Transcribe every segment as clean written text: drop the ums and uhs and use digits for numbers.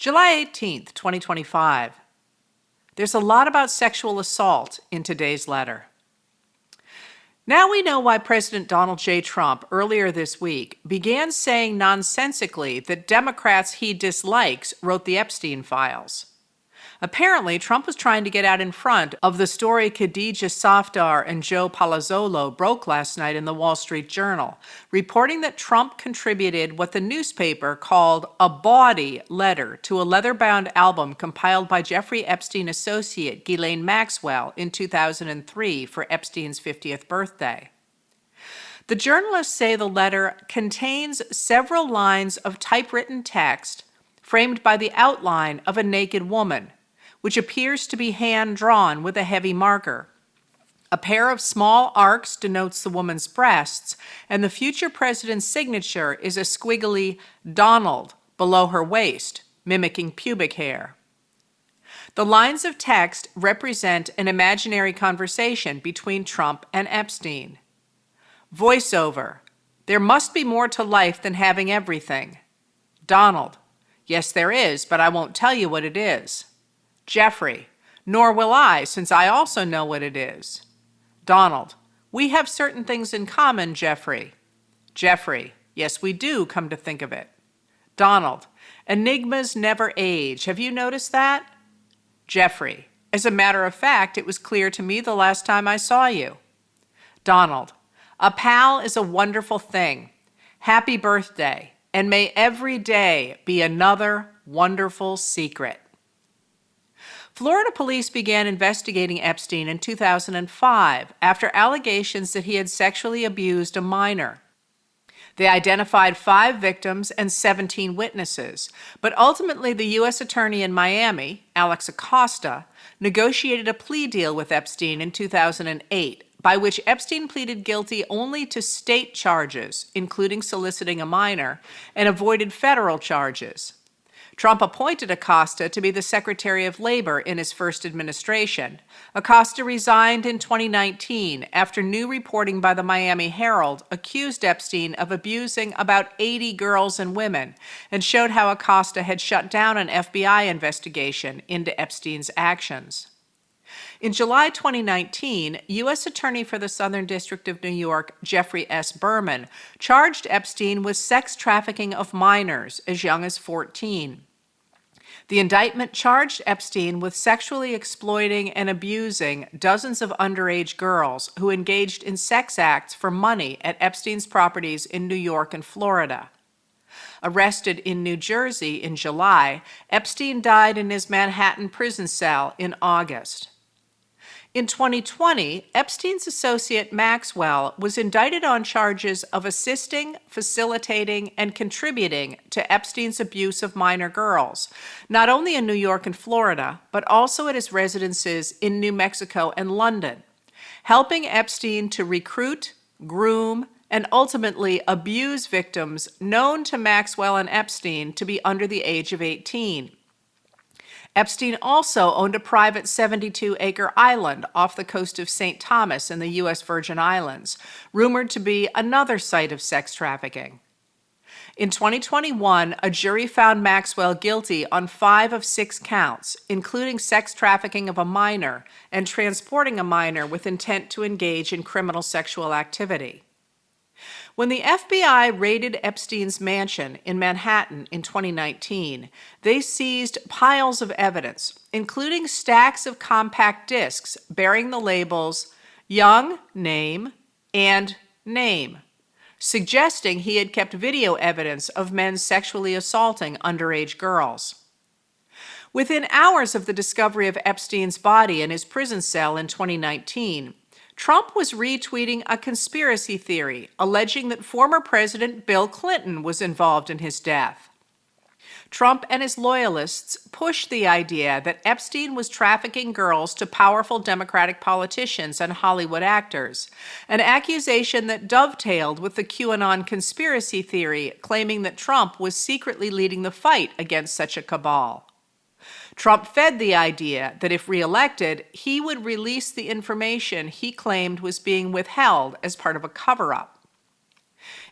July 18th, 2025. There's a lot about sexual assault in today's letter. Now we know why President Donald J. Trump earlier this week began saying nonsensically that Democrats he dislikes wrote the Epstein files. Apparently, Trump was trying to get out in front of the story Khadija Safdar and Joe Palazzolo broke last night in the Wall Street Journal, reporting that Trump contributed what the newspaper called a Bawdy letter to a leather-bound album compiled by Jeffrey Epstein associate Ghislaine Maxwell in 2003 for Epstein's 50th birthday. The journalists say the letter contains several lines of typewritten text framed by the outline of a naked woman, which appears to be hand-drawn with a heavy marker. A pair of small arcs denotes the woman's breasts, and the future president's signature is a squiggly Donald below her waist, mimicking pubic hair. The lines of text represent an imaginary conversation between Trump and Epstein. Voiceover: there must be more to life than having everything. Donald: yes, there is, but I won't tell you what it is. Jeffrey: nor will I, since I also know what it is. Donald: we have certain things in common, Jeffrey. Jeffrey: yes, we do, come to think of it. Donald: enigmas never age. Have you noticed that? Jeffrey: as a matter of fact, it was clear to me the last time I saw you. Donald: a pal is a wonderful thing. Happy birthday, and may every day be another wonderful secret. Florida police began investigating Epstein in 2005 after allegations that he had sexually abused a minor. They identified 5 victims and 17 witnesses, but ultimately the U.S. Attorney in Miami, Alex Acosta, negotiated a plea deal with Epstein in 2008, by which Epstein pleaded guilty only to state charges, including soliciting a minor, and avoided federal charges. Trump appointed Acosta to be the Secretary of Labor in his first administration. Acosta resigned in 2019 after new reporting by the Miami Herald accused Epstein of abusing about 80 girls and women and showed how Acosta had shut down an FBI investigation into Epstein's actions. In July 2019, U.S. Attorney for the Southern District of New York, Jeffrey S. Berman, charged Epstein with sex trafficking of minors as young as 14. The indictment charged Epstein with sexually exploiting and abusing dozens of underage girls who engaged in sex acts for money at Epstein's properties in New York and Florida. Arrested in New Jersey in July, Epstein died in his Manhattan prison cell in August. In 2020, Epstein's associate Maxwell was indicted on charges of assisting, facilitating, and contributing to Epstein's abuse of minor girls, not only in New York and Florida, but also at his residences in New Mexico and London, helping Epstein to recruit, groom, and ultimately abuse victims known to Maxwell and Epstein to be under the age of 18. Epstein also owned a private 72-acre island off the coast of St. Thomas in the U.S. Virgin Islands, rumored to be another site of sex trafficking. In 2021, a jury found Maxwell guilty on 5 of 6 counts, including sex trafficking of a minor and transporting a minor with intent to engage in criminal sexual activity. When the FBI raided Epstein's mansion in Manhattan in 2019, they seized piles of evidence, including stacks of compact discs bearing the labels Young, Name, and Name, suggesting he had kept video evidence of men sexually assaulting underage girls. Within hours of the discovery of Epstein's body in his prison cell in 2019, Trump was retweeting a conspiracy theory alleging that former President Bill Clinton was involved in his death. Trump and his loyalists pushed the idea that Epstein was trafficking girls to powerful Democratic politicians and Hollywood actors, an accusation that dovetailed with the QAnon conspiracy theory claiming that Trump was secretly leading the fight against such a cabal. Trump fed the idea that if reelected, he would release the information he claimed was being withheld as part of a cover-up.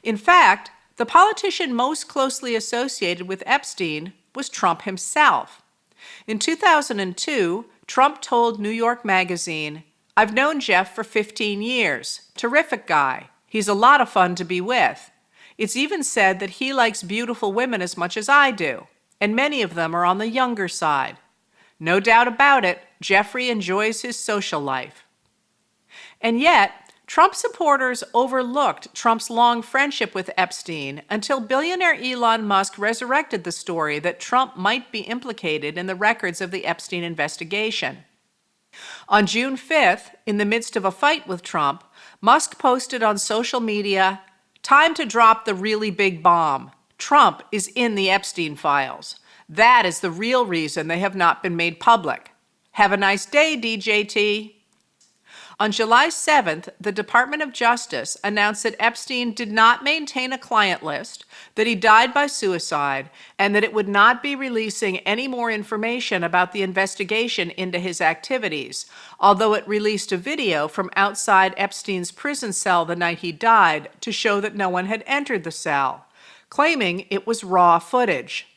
In fact, the politician most closely associated with Epstein was Trump himself. In 2002, Trump told New York Magazine, "I've known Jeff for 15 years. Terrific guy. He's a lot of fun to be with. It's even said that he likes beautiful women as much as I do, and many of them are on the younger side. No doubt about it, Jeffrey enjoys his social life." And yet, Trump supporters overlooked Trump's long friendship with Epstein until billionaire Elon Musk resurrected the story that Trump might be implicated in the records of the Epstein investigation. On June 5th, in the midst of a fight with Trump, Musk posted on social media, "Time to drop the really big bomb. Trump is in the Epstein files. That is the real reason they have not been made public. Have a nice day, DJT." On July 7th, the Department of Justice announced that Epstein did not maintain a client list, that he died by suicide, and that it would not be releasing any more information about the investigation into his activities, although it released a video from outside Epstein's prison cell the night he died to show that no one had entered the cell, claiming it was raw footage.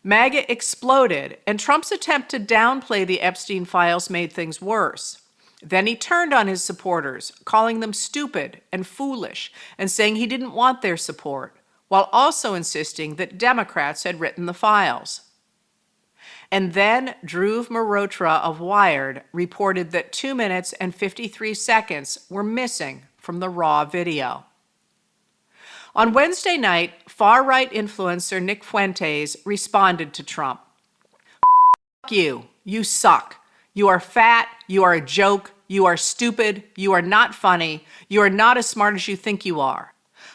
MAGA exploded, and Trump's attempt to downplay the Epstein files made things worse. Then he turned on his supporters, calling them stupid and foolish and saying he didn't want their support, while also insisting that Democrats had written the files. And then Dhruv Mehrotra of Wired reported that 2 minutes and 53 seconds were missing from the raw video. On Wednesday night, far-right influencer Nick Fuentes responded to Trump. "F*** you. You suck. You are fat, you are a joke, you are stupid, you are not funny, you are not as smart as you think you are.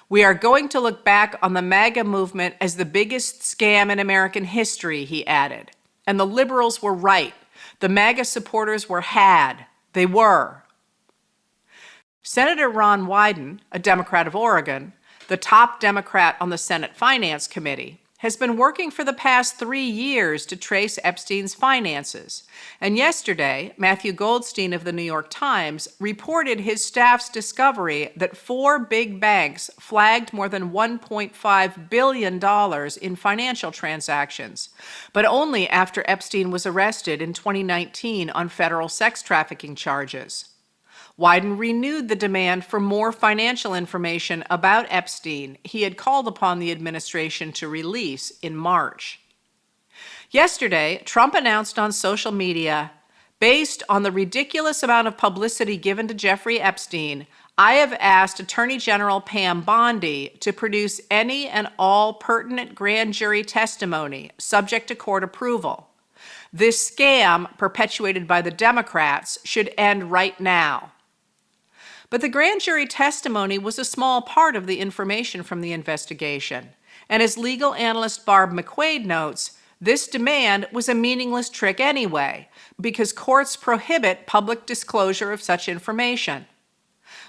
We are going to look back on the MAGA movement as the biggest scam in American history," he added. And the liberals were right. The MAGA supporters were had. They were. Senator Ron Wyden, a Democrat of Oregon, the top Democrat on the Senate Finance Committee, has been working for the past 3 years to trace Epstein's finances. And yesterday, Matthew Goldstein of the New York Times reported his staff's discovery that 4 big banks flagged more than $1.5 billion in financial transactions, but only after Epstein was arrested in 2019 on federal sex trafficking charges. Wyden renewed the demand for more financial information about Epstein he had called upon the administration to release in March. Yesterday, Trump announced on social media, "Based on the ridiculous amount of publicity given to Jeffrey Epstein, I have asked Attorney General Pam Bawdy to produce any and all pertinent grand jury testimony subject to court approval. This scam, perpetuated by the Democrats, should end right now." But the grand jury testimony was a small part of the information from the investigation. And as legal analyst Barb McQuaid notes, this demand was a meaningless trick anyway, because courts prohibit public disclosure of such information.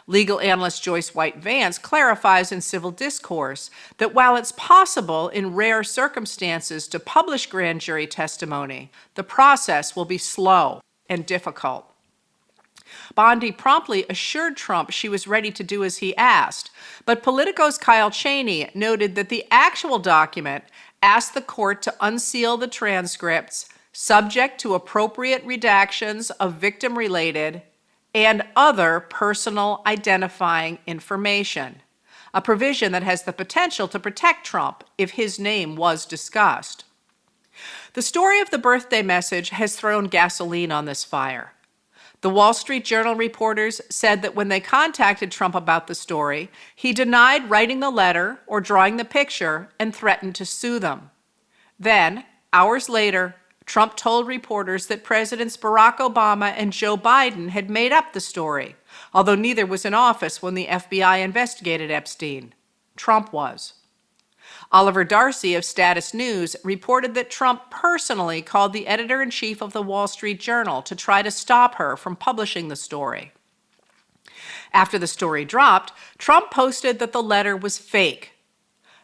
Legal analyst Joyce White Vance clarifies in Civil Discourse that while it's possible in rare circumstances to publish grand jury testimony, the process will be slow and difficult. Bawdy promptly assured Trump she was ready to do as he asked, but Politico's Kyle Cheney noted that the actual document asked the court to unseal the transcripts subject to appropriate redactions of victim-related and other personal identifying information, a provision that has the potential to protect Trump if his name was discussed. The story of the birthday message has thrown gasoline on this fire. The Wall Street Journal reporters said that when they contacted Trump about the story, he denied writing the letter or drawing the picture and threatened to sue them. Then, hours later, Trump told reporters that Presidents Barack Obama and Joe Biden had made up the story, although neither was in office when the FBI investigated Epstein. Trump was. Oliver Darcy of Status News reported that Trump personally called the editor-in-chief of the Wall Street Journal to try to stop her from publishing the story. After the story dropped, Trump posted that the letter was fake.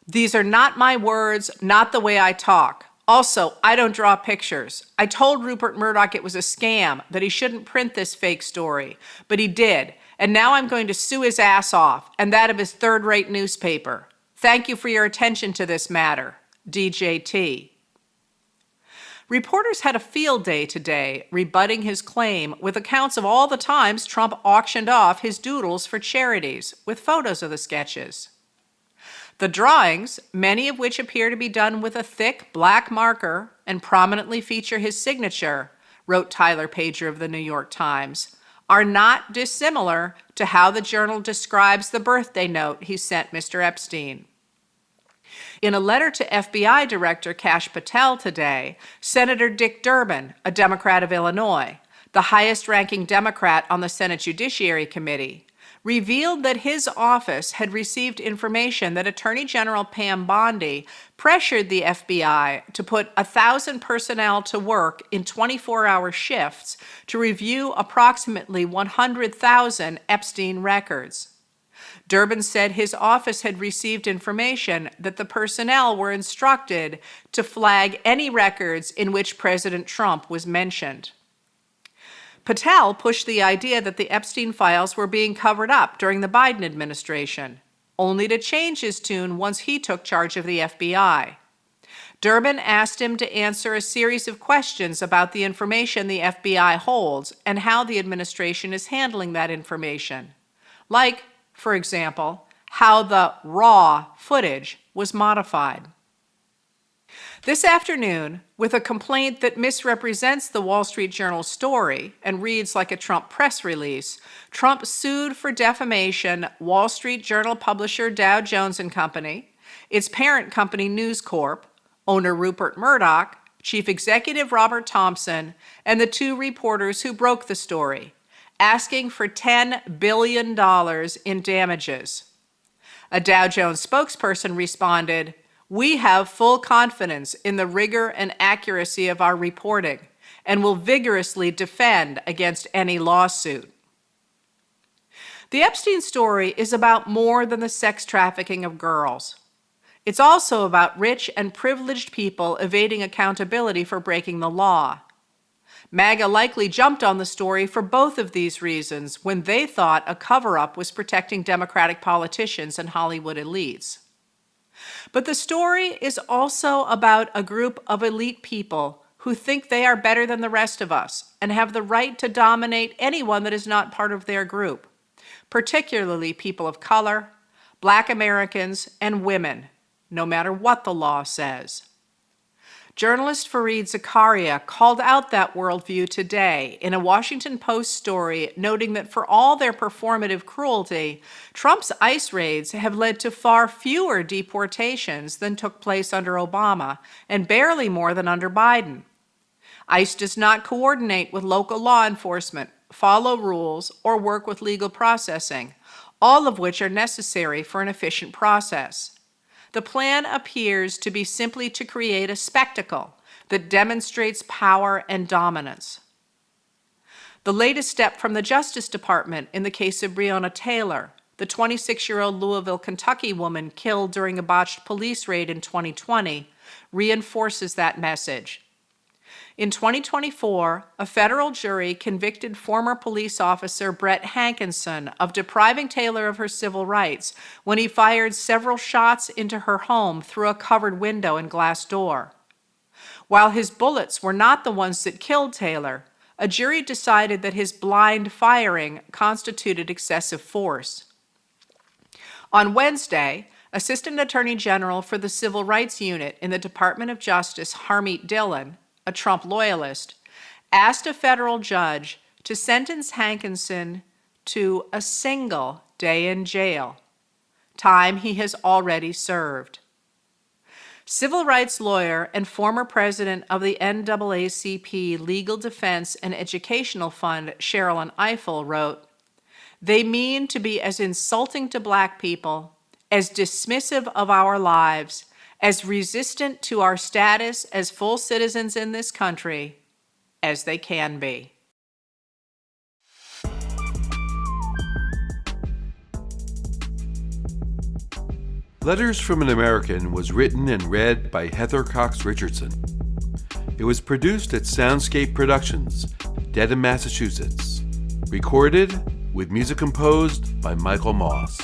"These are not my words, not the way I talk. Also, I don't draw pictures. I told Rupert Murdoch it was a scam, that he shouldn't print this fake story, but he did, and now I'm going to sue his ass off, and that of his third-rate newspaper. Thank you for your attention to this matter. DJT." Reporters had a field day today, rebutting his claim with accounts of all the times Trump auctioned off his doodles for charities, with photos of the sketches. The drawings, many of which appear to be done with a thick black marker and prominently feature his signature, wrote Tyler Pager of the New York Times, are not dissimilar to how the journal describes the birthday note he sent Mr. Epstein. In a letter to FBI Director Kash Patel today, Senator Dick Durbin, a Democrat of Illinois, the highest-ranking Democrat on the Senate Judiciary Committee, revealed that his office had received information that Attorney General Pam Bawdy pressured the FBI to put 1,000 personnel to work in 24-hour shifts to review approximately 100,000 Epstein records. Durbin said his office had received information that the personnel were instructed to flag any records in which President Trump was mentioned. Patel pushed the idea that the Epstein files were being covered up during the Biden administration, only to change his tune once he took charge of the FBI. Durbin asked him to answer a series of questions about the information the FBI holds and how the administration is handling that information, like, for example, how the raw footage was modified. This afternoon, with a complaint that misrepresents the Wall Street Journal story and reads like a Trump press release, Trump sued for defamation Wall Street Journal publisher Dow Jones & Company, its parent company News Corp, owner Rupert Murdoch, chief executive Robert Thompson, and the two reporters who broke the story, asking for $10 billion in damages. A Dow Jones spokesperson responded, "We have full confidence in the rigor and accuracy of our reporting and will vigorously defend against any lawsuit." The Epstein story is about more than the sex trafficking of girls. It's also about rich and privileged people evading accountability for breaking the law. MAGA likely jumped on the story for both of these reasons when they thought a cover-up was protecting Democratic politicians and Hollywood elites. But the story is also about a group of elite people who think they are better than the rest of us and have the right to dominate anyone that is not part of their group, particularly people of color, Black Americans, and women, no matter what the law says. Journalist Fareed Zakaria called out that worldview today in a Washington Post story, noting that for all their performative cruelty, Trump's ICE raids have led to far fewer deportations than took place under Obama and barely more than under Biden. ICE does not coordinate with local law enforcement, follow rules, or work with legal processing, all of which are necessary for an efficient process. The plan appears to be simply to create a spectacle that demonstrates power and dominance. The latest step from the Justice Department in the case of Bryonna Taylor, the 26-year-old Louisville, Kentucky woman killed during a botched police raid in 2020, reinforces that message. In 2024, a federal jury convicted former police officer Brett Hankinson of depriving Taylor of her civil rights when he fired several shots into her home through a covered window and glass door. While his bullets were not the ones that killed Taylor, a jury decided that his blind firing constituted excessive force. On Wednesday, Assistant Attorney General for the Civil Rights Unit in the Department of Justice, Harmeet Dillon, a Trump loyalist, asked a federal judge to sentence Hankinson to a single day in jail, time he has already served. Civil rights lawyer and former president of the NAACP Legal Defense and Educational Fund, Sherilyn Ifill, wrote, "They mean to be as insulting to Black people, as dismissive of our lives, as resistant to our status as full citizens in this country as they can be." Letters from an American was written and read by Heather Cox Richardson. It was produced at Soundscape Productions, Dedham, Massachusetts. Recorded with music composed by Michael Moss.